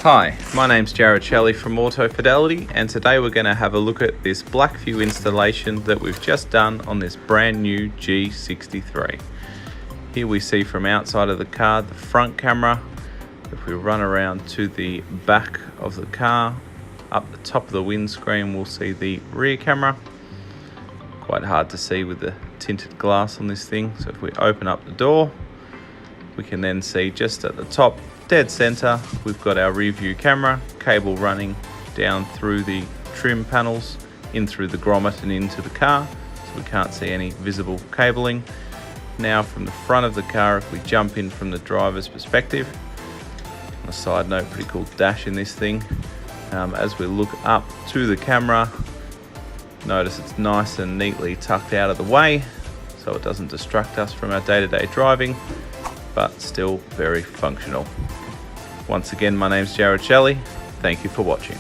Hi, my name's Jared Shelley from Auto Fidelity, and today we're going to have a look at this BlackVue installation that we've just done on this brand new G63. Here we see from outside of the car the front camera. If we run around to the back of the car, up the top of the windscreen we'll see the rear camera. Quite hard to see with the tinted glass on this thing, so if we open up the door we can then see just at the top, dead center, we've got our rear view camera, cable running down through the trim panels, in through the grommet and into the car, so we can't see any visible cabling. Now from the front of the car, if we jump in from the driver's perspective, on a side note, pretty cool dash in this thing. As we look up to the camera, notice it's nice and neatly tucked out of the way, so it doesn't distract us from our day-to-day driving, but still very functional. Once again, my name's Jared Shelley. Thank you for watching.